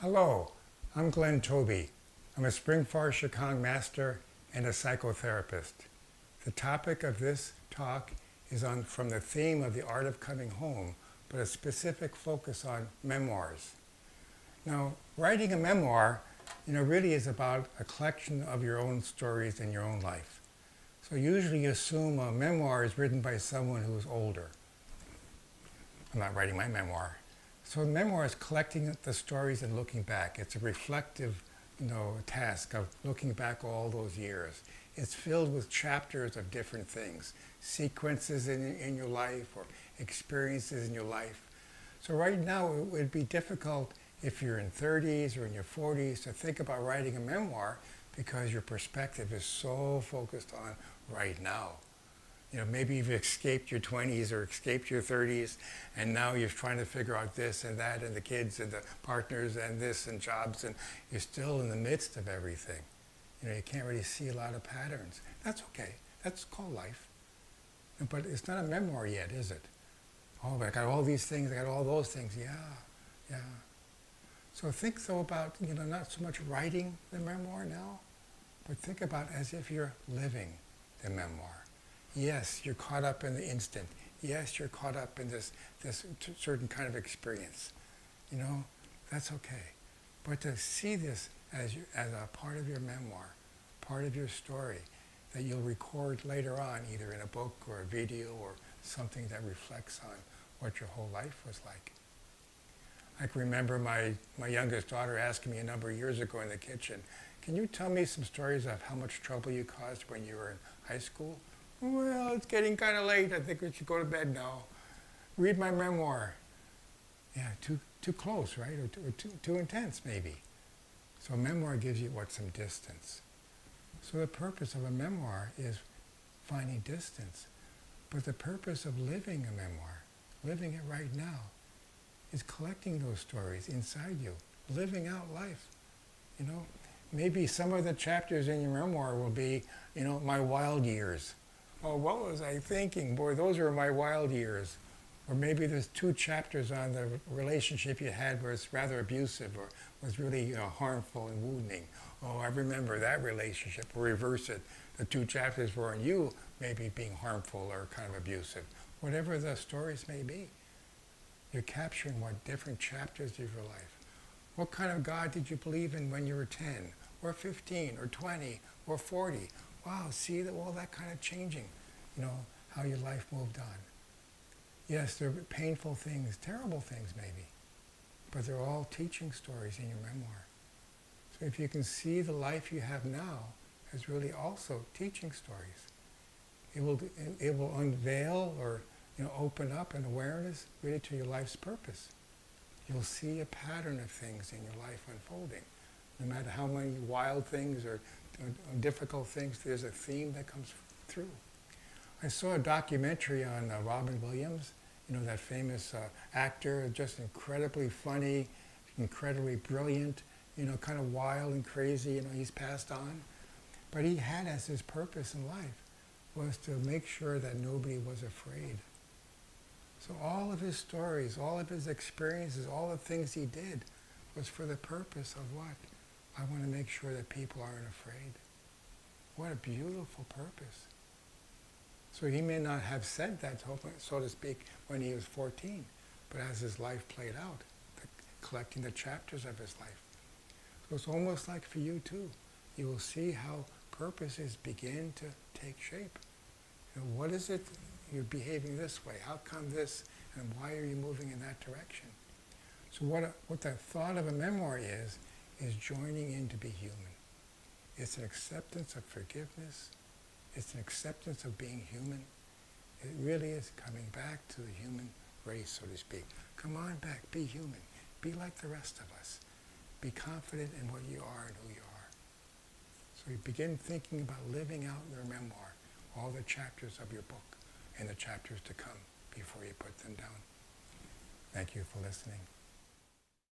Hello, I'm Glenn Tobey. I'm a Spring Forest Shikang master and a psychotherapist. The topic of this talk is from the theme of the art of coming home, but a specific focus on memoirs. Now, writing a memoir, really is about a collection of your own stories in your own life. So usually you assume a memoir is written by someone who's older. I'm not writing my memoir. So a memoir is collecting the stories and looking back. It's a reflective, task of looking back all those years. It's filled with chapters of different things, sequences in your life or experiences in your life. So right now it would be difficult if you're in 30s or in your 40s to think about writing a memoir because your perspective is so focused on right now. Maybe you've escaped your 20s or escaped your 30s, and now you're trying to figure out this and that and the kids and the partners and this and jobs, and you're still in the midst of everything. You can't really see a lot of patterns. That's okay. That's called life. But it's not a memoir yet, is it? Oh, but I got all these things, I got all those things. Yeah. So think though about, not so much writing the memoir now, but think about as if you're living the memoir. Yes, you're caught up in the instant. Yes, you're caught up in this certain kind of experience. That's okay. But to see this as a part of your memoir, part of your story, that you'll record later on, either in a book or a video or something that reflects on what your whole life was like. I can remember my youngest daughter asking me a number of years ago in the kitchen, can you tell me some stories of how much trouble you caused when you were in high school? Well, it's getting kind of late. I think we should go to bed now. Read my memoir. Yeah, too close, right? Or too intense, maybe. So a memoir gives you, some distance. So the purpose of a memoir is finding distance. But the purpose of living a memoir, living it right now, is collecting those stories inside you, living out life. Maybe some of the chapters in your memoir will be, my wild years. Oh, what was I thinking? Boy, those are my wild years. Or maybe there's 2 chapters on the relationship you had where it's rather abusive or was really harmful and wounding. Oh, I remember that relationship. Or reverse it. The 2 chapters were on you maybe being harmful or kind of abusive. Whatever the stories may be. You're capturing different chapters of your life. What kind of God did you believe in when you were 10 or 15 or 20 or 40? Wow, see all that kind of changing, how your life moved on. Yes, there are painful things, terrible things maybe, but they're all teaching stories in your memoir. So if you can see the life you have now as really also teaching stories, it will unveil or open up an awareness really to your life's purpose. You'll see a pattern of things in your life unfolding. No matter how many wild things or difficult things, there's a theme that comes through. I saw a documentary on Robin Williams, that famous actor, just incredibly funny, incredibly brilliant, kind of wild and crazy, he's passed on. But he had as his purpose in life was to make sure that nobody was afraid. So all of his stories, all of his experiences, all the things he did was for the purpose of what? I want to make sure that people aren't afraid. What a beautiful purpose. So he may not have said that, so to speak, when he was 14, but as his life played out, collecting the chapters of his life. So it's almost like for you too. You will see how purposes begin to take shape. What is it you're behaving this way? How come this? And why are you moving in that direction? So what the thought of a memoir is joining in to be human. It's an acceptance of forgiveness. It's an acceptance of being human. It really is coming back to the human race, so to speak. Come on back, be human. Be like the rest of us. Be confident in what you are and who you are. So you begin thinking about living out your memoir, all the chapters of your book and the chapters to come before you put them down. Thank you for listening.